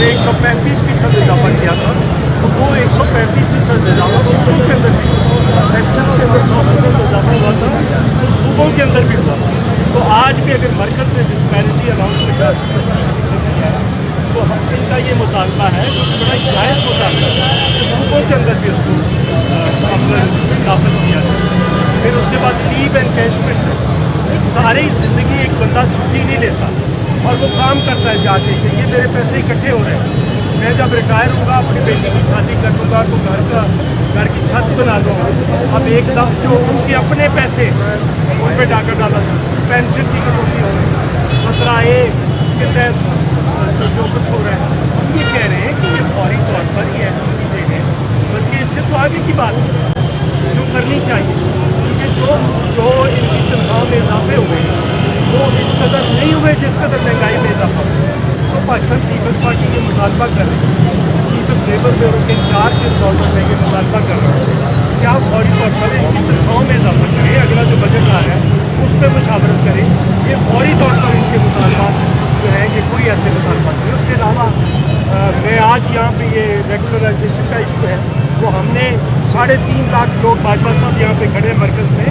135% इजाफा किया था, तो वो 135% इजाफा सूबों के अंदर भी पेंशन के अंदर 100% इजाफा हुआ था, तो सूबों के अंदर भी हुआ। तो आज भी अगर मरकज़ ने डिस्पैरिटी अनाउंस 50-25% किया है, तो इनका ये मुतालबा है, जो कि बड़ा जायज़ मुतालबा है, तो सूबों के अंदर भी उसको वापस किया जाए। फिर उसके बाद लीव एनकैशमेंट है। एक सारी ज़िंदगी एक बंदा छुट्टी नहीं लेता और वो काम करता है जाके कि ये मेरे पैसे इकट्ठे हो रहे हैं, मैं जब रिटायर होऊंगा अपनी बेटी की शादी कर दूँगा तो घर की छत बना दूँगा। अब एकदम जो उनके अपने पैसे उन पर डाका डाला था, पेंशन की कटौती हो रही, 17A के तहत जो कुछ हो रहा है, हम ये कह रहे हैं कि ये फौरी तौर पर ये ऐसी चीज़ें हैं, बल्कि इससे तो आगे की बात है जो करनी चाहिए, क्योंकि जो इनकी तनख्वाह में इजाफे हुए वो इस कदर नहीं हुए जिस कदर महंगाई में इजाफा हुआ। तो पाकिस्तान पीपल्स पार्टी ये मुतालबा कर रही है, पीपल्स लेबर ब्यूरो के इंचार्ज के तौर पर मैं ये मुतालबा कर रहा हूँ कि आप फौरी तौर पर इनकी तनख्वाहों में इजाफा करें, अगला जो बजट आ रहा है उस पर मुशावरत करें, ये फौरी तौर पर इनके मुतालबा जो है कि कोई ऐसे मुतालबा करें। उसके अलावा मैं आज यहाँ पे ये रेगुलराइजेशन का इशू है, वो हमने 3.5 लाख लोग भाजपा साहब यहाँ पे खड़े मरकज़ में,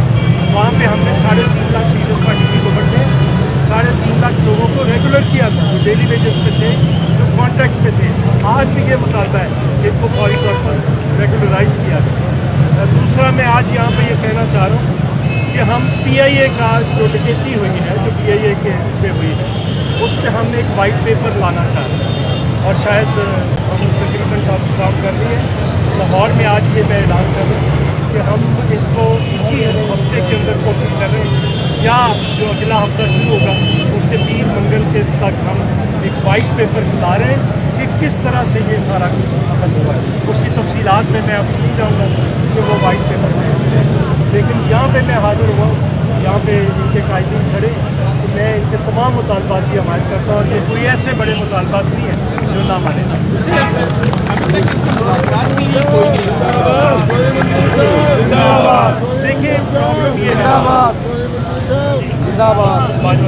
वहाँ पे हमने 3.5 लाख पीपल्स पार्टी की गवर्नमेंट ने 3.5 लाख लोगों को रेगुलर किया था, जो डेली वेजेस पे थे, जो कॉन्ट्रैक्ट पे थे। आज भी ये मुतालबा है कि इनको फौरी तौर पर रेगुलराइज किया जाए। दूसरा मैं आज यहाँ पे ये कहना चाह रहा हूँ कि हम PIA का जो डकैती हुई है, जो PIA के पे हुई है, उस पर हम एक वाइट पेपर लाना चाह रहे हैं और शायद हम उस पर तकरीबन काम कर रही है। लाहौर में आज ये मैं ऐलान कर रहा हूँ कि हम इसको इसी हफ्ते के अंदर कोशिश कर रहे हैं, या जो अगला हफ्ता शुरू होगा उसके 3 मंगल के तक हम एक वाइट पेपर ला रहे हैं कि किस तरह से ये सारा कुछ अमल हुआ है। उसकी तफसीलात में मैं अब नहीं जाऊँगा कि वो वाइट पेपर में, लेकिन यहाँ पे मैं हाजिर हुआ, यहाँ पे इनके कायदीन खड़े, तो मैं इनके तमाम मुतालबात की हमायत करता हूँ और ये कोई ऐसे बड़े मुतालबात नहीं है जो ना माने ना। देखिए प्रॉब्लम ये है,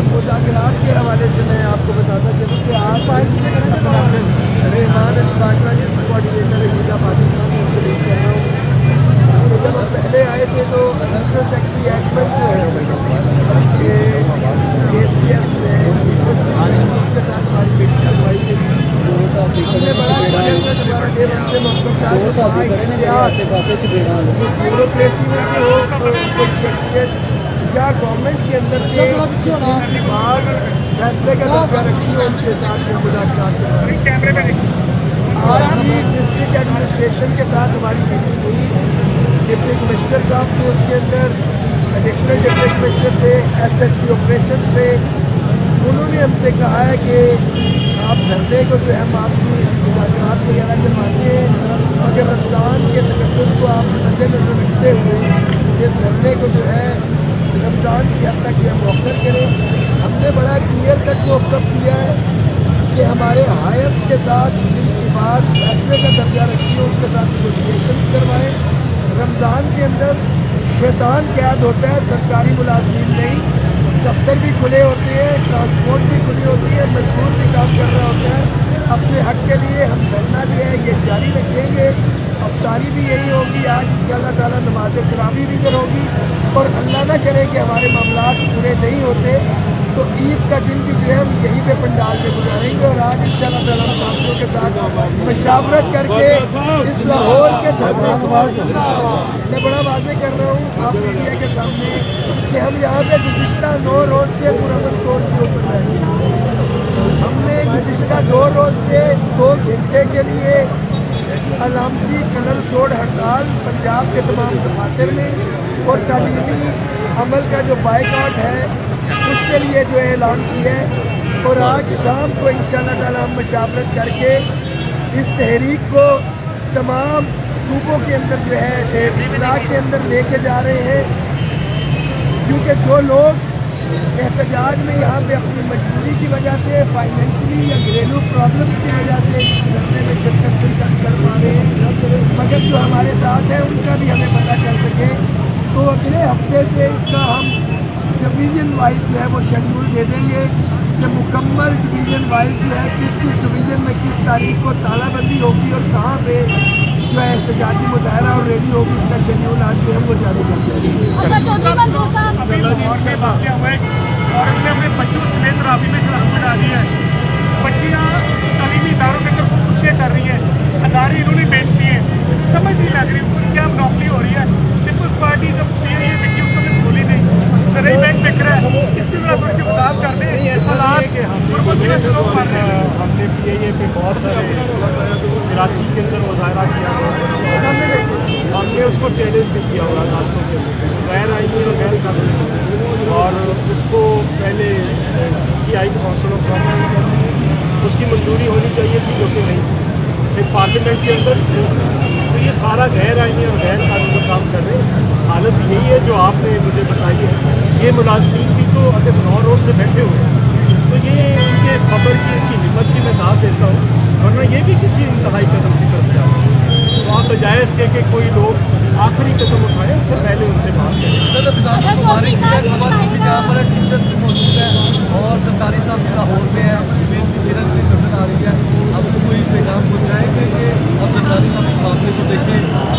मुज़ाकरात के हवाले से मैं आपको बताना चाहूँ कि आप रहमान बाजवा जी कोऑर्डिनेटर जिला पाकिस्तान में इसको लीड कर रहा हूँ। तो जब हम पहले आए थे तो नेशनल सेक्रेटरी एडमन जो है ACS के साथ हमारी मीटिंग करवाई थी। हमने बड़ा हमारा ब्यूरोक्रेसी में से हो कोई शख्सियत या गवर्नमेंट के अंदर से विभाग फैसले का दर्जा रखी है, उनके साथ मुलाकात करवाई। आज भी डिस्ट्रिक्ट एडमिनिस्ट्रेशन के साथ हमारी मीटिंग हुई, डिप्टी कमिश्नर साहब थे, उसके अंदर एडिशनल डिप्टी कमिश्नर थे, SSP ऑपरेशन थे। उन्होंने हमसे कहा है कि आप धरने को जो है हम आपकी मुलाकात वगैरह करवाते हैं, अगर रमज़ान के तकद्दुस को आप मद्देनज़र रखते हुए इस धरने को जो है रमज़ान की हद तक हम मौखर करें। हमने बड़ा क्लियर कट वक़्फ़ किया है कि हमारे हायर्स के साथ जिनकी बात फैसले का दर्जा रखी है उनके साथ नेगोशिएशंस करवाएं। रमज़ान के अंदर शैतान कैद होता है, सरकारी मुलाजमीन नहीं। दफ्तर भी खुले होते हैं, ट्रांसपोर्ट भी खुली होती है, मजदूर भी काम कर रहा होता है। अपने हक के लिए हम धरना जो है ये जारी रखेंगे। अफ्तारी भी यही होगी आज इंशाअल्लाह ताला, नमाज तरावी भी इधर होगी, और अल्लाह ना करे कि हमारे मामलात पूरे नहीं होते तो ईद का दिन भी जो है हम यहीं पे पंडाल में गुजारेंगे। और आज इंशाअल्लाह ताला हम साथियों के साथ मशावरत करके इस लाहौर के धरने को मैं बड़ा वाज़ेह कर रहा हूँ आप मीडिया के सामने कि हम यहाँ पे गुज़िश्ता 9 रोज़ से पुरअमन तौर के ऊपर बैठे। हमने गुज़िश्ता 2 रोज़ से 2 घंटे के लिए अलामती कलर छोड़ हड़ताल पंजाब के तमाम दफातर में और तालीमी अमल का जो बाइकआउट है उसके लिए जो है ऐलान किया है। और आज शाम को इंशाअल्लाह ताला हम मशावरत करके इस तहरीक को तमाम सूबों के अंदर जो है इस्लाह के अंदर लेके जा रहे हैं, क्योंकि जो लोग एहतजाज में यहाँ पे अपनी मजबूरी की वजह से, फाइनेंशियली या घरेलू प्रॉब्लम्स की वजह से धरने में शिरकत नहीं कर पा रहे हैं, मगर जो हमारे साथ हैं उनका भी हमें पता चल सके, तो अगले हफ्ते से इसका हम डिवीज़न वाइज जो है वो शेड्यूल दे देंगे कि मुकम्मल डिवीज़न वाइज जो है किस किस डिवीज़न में किस तारीख को तालाबंदी होगी और कहाँ पे जो है एहतजाजी मुजाहरा और रैली होगी, इसका शेड्यूल आज जो है वो जारी कर दिया गया है। अभी लाहौर में वाक़या हुआ है और इसमें अपने बच्चों समेत रावी में शराब में डाली है। बच्चियाँ तालीमी इदारों के अंदर खुदकुशियाँ कर रही हैं, अदारे इन्होंने बेच दिए, समझ नहीं लग रही उनको क्या नौकरी हो रही है। पीपल्स पार्टी जब ये बिकी उस समय खोली नहीं, सराई बैंक बिक रहा है, इसकी तरह थोड़ी सी बदलाव कर दें। से लोग मर रहे हैं। हमने PIA पे बहुत सारे कराची के अंदर मुजाहरा किया, हमने उसको चैलेंज भी किया हुआ रास्तों के गैर आईनी और गैर कानूनी, और उसको पहले CCI काउंसिल ऑफ गवर्नमेंट उसकी मंजूरी होनी चाहिए थी, जो कि नहीं। फिर पार्लियामेंट के अंदर तो ये सारा गैर आईनी और गैर कानूनी काम कर रहे हैं। हालत यही है जो आपने मुझे बताई है। ये मुलाजमीन भी तो अगर 9 रोज से बैठे हुए हैं, तो ये इनके सब्र की, इनकी हिम्मत की मैं दाद देता हूँ, वरना ये भी किसी इंतहाई कदम की तरफ जा रहे हैं। तो आप बजाय इसके कि कोई लोग आखिरी कदम उठाएं, उससे पहले उनसे बात करें। हमारी जहाँ पर टीचर्स भी मौजूद है और सरकारी साहब लाहौर में है, किरण की नजर आ रही है, आपको कोई पैगाम पहुँचाएंगे कि अब सरकारी साहब इस मामले को देखें,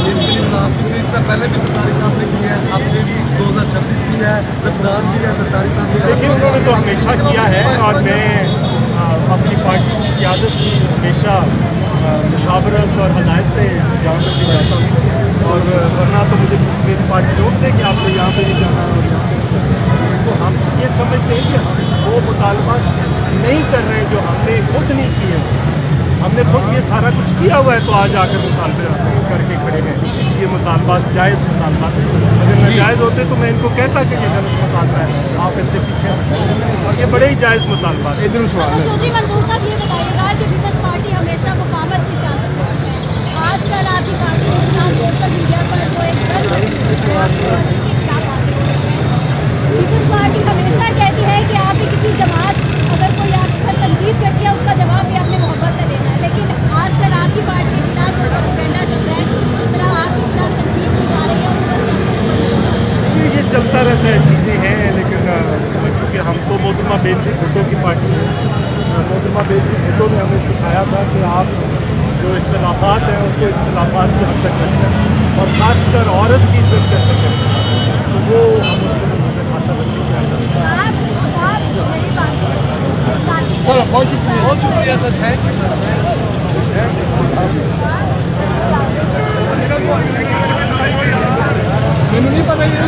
इनके लिए नाम क्योंकि इससे पहले भी सरकारी साहब ने की है, आपने भी 2026 की है, रमजान की है, सरकारी साहब ने। देखिए उन्होंने तो हमेशा किया है और मैं अपनी पार्टी की क़यादत की हमेशा मुशावरत और हदायत पे जाकर भी जाता हूँ, और वरना तो मुझे मेरी पार्टी रोक दे कि आपको यहाँ पे नहीं जाना और यहाँ पे। तो हम ये समझते हैं कि हम वो मुतालबात नहीं कर रहे हैं जो हमने खुद नहीं किए। हमने खुद ये सारा कुछ किया हुआ है, तो आज आकर मुतालबे करके खड़े हैं। ये मुतालबात जायज़ मुतालबात है, अगर नाजायज़ होते तो मैं इनको कहता कि ये गलत मुतालबा है, आप इससे पीछे हटें। और ये बड़े ही जायज़ मुतालबात है। इधर सवाल है। चौधरी मंसूर साहब ये बताइएगा कि पीपल्स पार्टी हमेशा मुकामत की सियासत करती है, आजकल आपकी पार्टी सोशल मीडिया पर जो एक पीपल्स पार्टी हमेशा कहती है कि आप भी किसी जमात अगर कोई आप पर तनकीद करती है उसका जवाब भी आपने मोहब्बत से देना है, लेकिन आजकल आपकी पार्टी के खिलाफ जो प्रोपेगेंडा चल रहा है, इस तरह आपके खिलाफ तनकीद की जा रही है, ये चलता रहता है, चीज़ें हैं, लेकिन क्योंकि हम तो मोहतरमा बेनज़ीर भुट्टो की पार्टी है। मोहतरमा बेनज़ीर भुट्टो ने हमें सिखाया था कि आप जो इख्तलाफात हैं उनको इख्तलाफात की हद तक रखें, और ख़ासकर औरत की इज्जत कैसे करें, तो वो हम उसके खाता बंदी किया जाता है। बहुत शुक्रिया सर, थैंक यू। नहीं पता ये